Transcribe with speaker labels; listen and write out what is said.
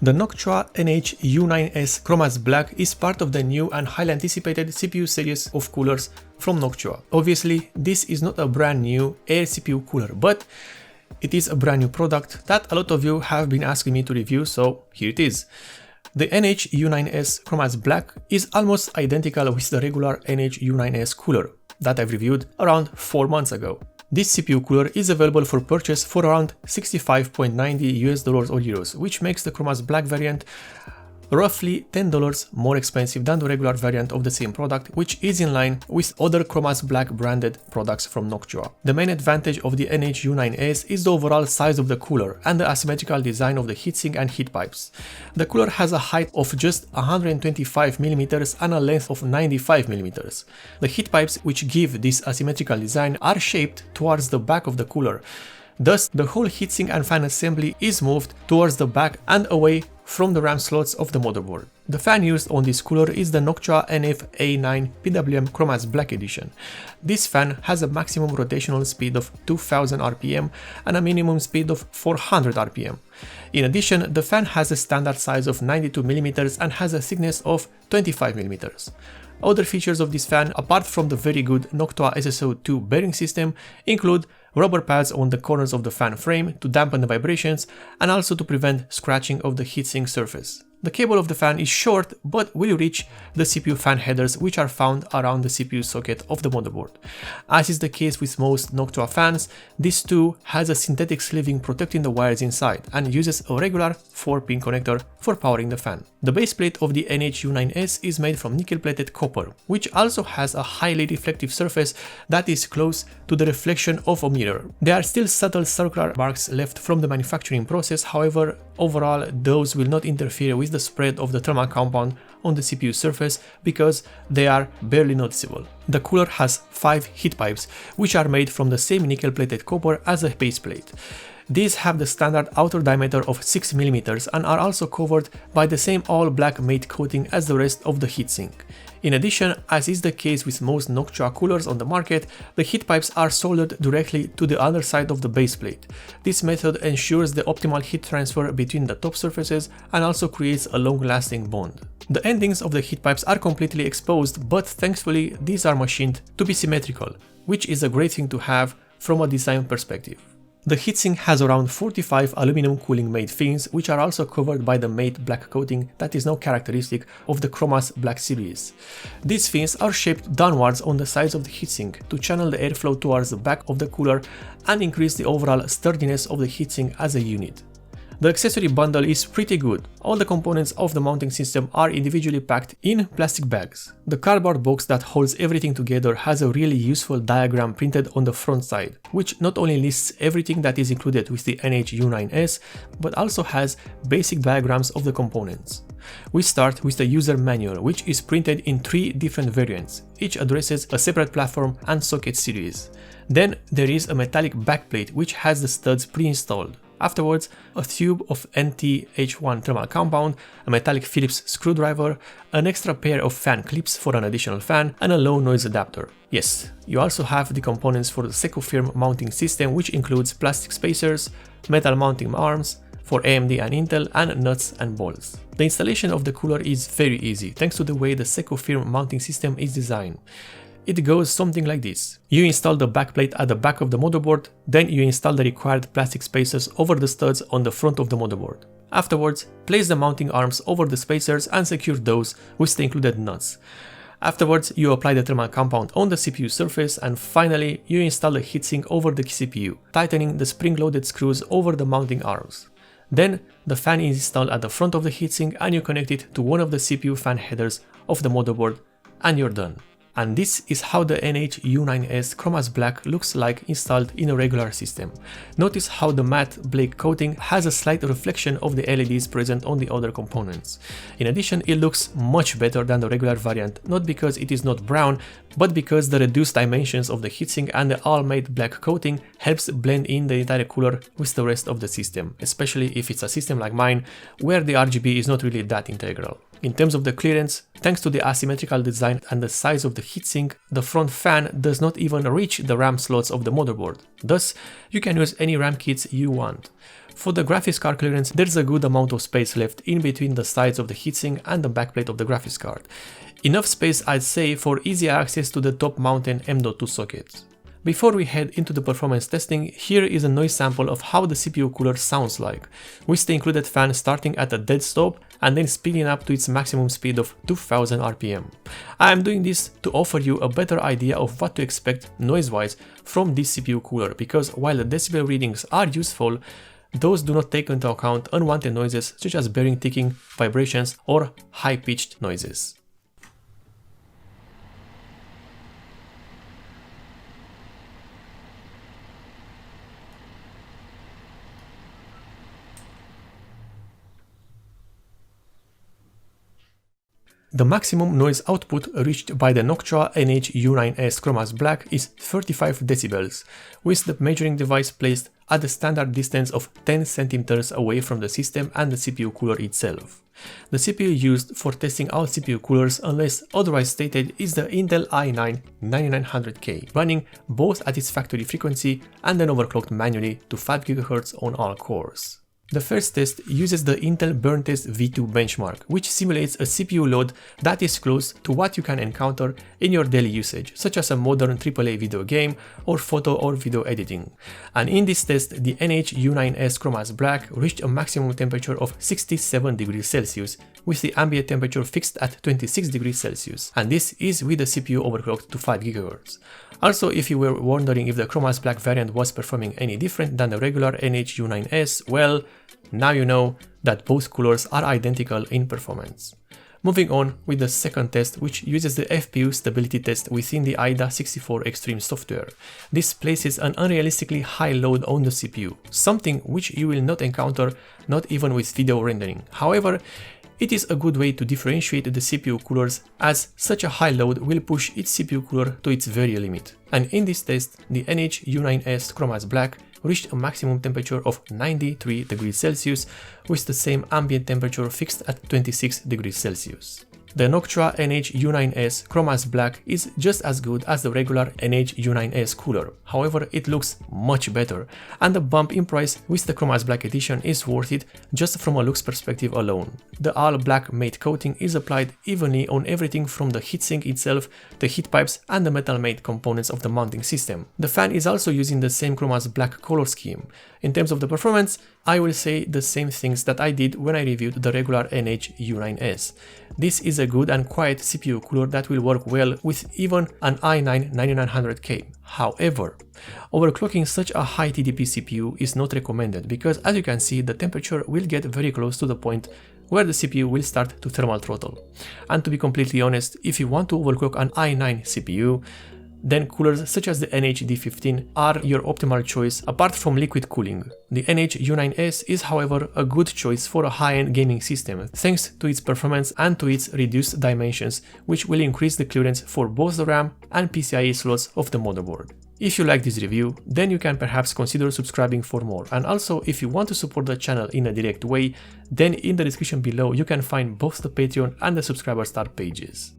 Speaker 1: The Noctua NH-U9S chromax.black is part of the new and highly anticipated CPU series of coolers from Noctua. Obviously, this is not a brand new air CPU cooler, but it is a brand new product that a lot of you have been asking me to review, so here it is. The NH-U9S chromax.black is almost identical with the regular NH-U9S cooler that I've reviewed around 4 months ago. This CPU cooler is available for purchase for around $65.90 or euros, which makes the chromax.black variant roughly $10 more expensive than the regular variant of the same product, which is in line with other chromax.black branded products from Noctua. The main advantage of the NH-U9S is the overall size of the cooler and the asymmetrical design of the heatsink and heat pipes. The cooler has a height of just 125mm and a length of 95mm. The heat pipes, which give this asymmetrical design, are shaped towards the back of the cooler. Thus, the whole heatsink and fan assembly is moved towards the back and away from the RAM slots of the motherboard. The fan used on this cooler is the Noctua NF-A9 PWM chromax.black edition. This fan has a maximum rotational speed of 2000 RPM and a minimum speed of 400 RPM. In addition, the fan has a standard size of 92mm and has a thickness of 25mm. Other features of this fan, apart from the very good Noctua SSO2 bearing system, include rubber pads on the corners of the fan frame to dampen the vibrations and also to prevent scratching of the heatsink surface. The cable of the fan is short but will reach the CPU fan headers, which are found around the CPU socket of the motherboard. As is the case with most Noctua fans, this too has a synthetic sleeving protecting the wires inside and uses a regular 4-pin connector for powering the fan. The base plate of the NH-U9S is made from nickel-plated copper, which also has a highly reflective surface that is close to the reflection of a mirror. There are still subtle circular marks left from the manufacturing process, however, overall those will not interfere with the spread of the thermal compound on the CPU surface because they are barely noticeable. The cooler has 5 heat pipes, which are made from the same nickel-plated copper as the base plate. These have the standard outer diameter of 6mm and are also covered by the same all-black matte coating as the rest of the heatsink. In addition, as is the case with most Noctua coolers on the market, the heat pipes are soldered directly to the other side of the base plate. This method ensures the optimal heat transfer between the top surfaces and also creates a long-lasting bond. The endings of the heat pipes are completely exposed, but thankfully these are machined to be symmetrical, which is a great thing to have from a design perspective. The heatsink has around 45 aluminum cooling made fins, which are also covered by the matte black coating that is now characteristic of the chromax.black series. These fins are shaped downwards on the sides of the heatsink to channel the airflow towards the back of the cooler and increase the overall sturdiness of the heatsink as a unit. The accessory bundle is pretty good. All the components of the mounting system are individually packed in plastic bags. The cardboard box that holds everything together has a really useful diagram printed on the front side, which not only lists everything that is included with the NH-U9S, but also has basic diagrams of the components. We start with the user manual, which is printed in 3 different variants. Each addresses a separate platform and socket series. Then there is a metallic backplate which has the studs pre-installed. Afterwards, a tube of NT-H1 thermal compound, a metallic Phillips screwdriver, an extra pair of fan clips for an additional fan, and a low noise adapter. Yes, you also have the components for the Secofirm mounting system, which includes plastic spacers, metal mounting arms for AMD and Intel, and nuts and bolts. The installation of the cooler is very easy thanks to the way the Secofirm mounting system is designed. It goes something like this. You install the backplate at the back of the motherboard, then you install the required plastic spacers over the studs on the front of the motherboard. Afterwards, place the mounting arms over the spacers and secure those with the included nuts. Afterwards, you apply the thermal compound on the CPU surface, and finally, you install the heatsink over the CPU, tightening the spring-loaded screws over the mounting arms. Then, the fan is installed at the front of the heatsink and you connect it to one of the CPU fan headers of the motherboard, and you're done. And this is how the NH-U9S chromax.black looks like installed in a regular system. Notice how the matte black coating has a slight reflection of the LEDs present on the other components. In addition, it looks much better than the regular variant, not because it is not brown, but because the reduced dimensions of the heatsink and the all-matte black coating helps blend in the entire cooler with the rest of the system, especially if it's a system like mine, where the RGB is not really that integral. In terms of the clearance, thanks to the asymmetrical design and the size of the heatsink, the front fan does not even reach the RAM slots of the motherboard. Thus, you can use any RAM kits you want. For the graphics card clearance, there's a good amount of space left in between the sides of the heatsink and the backplate of the graphics card. Enough space, I'd say, for easy access to the top mounted M.2 sockets. Before we head into the performance testing, here is a noise sample of how the CPU cooler sounds like, with the included fan starting at a dead stop and then speeding up to its maximum speed of 2000 RPM. I am doing this to offer you a better idea of what to expect noise-wise from this CPU cooler, because while the decibel readings are useful, those do not take into account unwanted noises such as bearing ticking, vibrations, or high-pitched noises. The maximum noise output reached by the Noctua NH-U9S chromax.black is 35 decibels, with the measuring device placed at the standard distance of 10 cm away from the system and the CPU cooler itself. The CPU used for testing out CPU coolers, unless otherwise stated, is the Intel i9-9900K, running both at its factory frequency and then overclocked manually to 5 GHz on all cores. The first test uses the Intel Burn Test V2 benchmark, which simulates a CPU load that is close to what you can encounter in your daily usage, such as a modern AAA video game or photo or video editing. And in this test, the NH-U9S chromax.black reached a maximum temperature of 67 degrees Celsius, with the ambient temperature fixed at 26 degrees Celsius, and this is with the CPU overclocked to 5 GHz. Also, if you were wondering if the chromax.black variant was performing any different than the regular NH-U9S, well, now you know that both coolers are identical in performance. Moving on with the second test, which uses the FPU stability test within the AIDA64 Extreme software. This places an unrealistically high load on the CPU, something which you will not encounter not even with video rendering. However, it is a good way to differentiate the CPU coolers, as such a high load will push its CPU cooler to its very limit. And in this test, the NH-U9S chromax.black reached a maximum temperature of 93 degrees Celsius, with the same ambient temperature fixed at 26 degrees Celsius. The Noctua NH-U9S chromax.black is just as good as the regular NH-U9S cooler, however it looks much better, and the bump in price with the chromax.black edition is worth it just from a looks perspective alone. The all-black matte coating is applied evenly on everything from the heatsink itself, the heat pipes, and the metal matte components of the mounting system. The fan is also using the same chromax.black color scheme. In terms of the performance, I will say the same things that I did when I reviewed the regular NH-U9S. This is a good and quiet CPU cooler that will work well with even an i9-9900K. However, overclocking such a high TDP CPU is not recommended, because as you can see, the temperature will get very close to the point where the CPU will start to thermal throttle. And to be completely honest, if you want to overclock an i9 CPU, then coolers such as the NH-D15 are your optimal choice apart from liquid cooling. The NH-U9S is, however, a good choice for a high-end gaming system, thanks to its performance and to its reduced dimensions, which will increase the clearance for both the RAM and PCIe slots of the motherboard. If you like this review, then you can perhaps consider subscribing for more, and also if you want to support the channel in a direct way, then in the description below you can find both the Patreon and the subscriber start pages.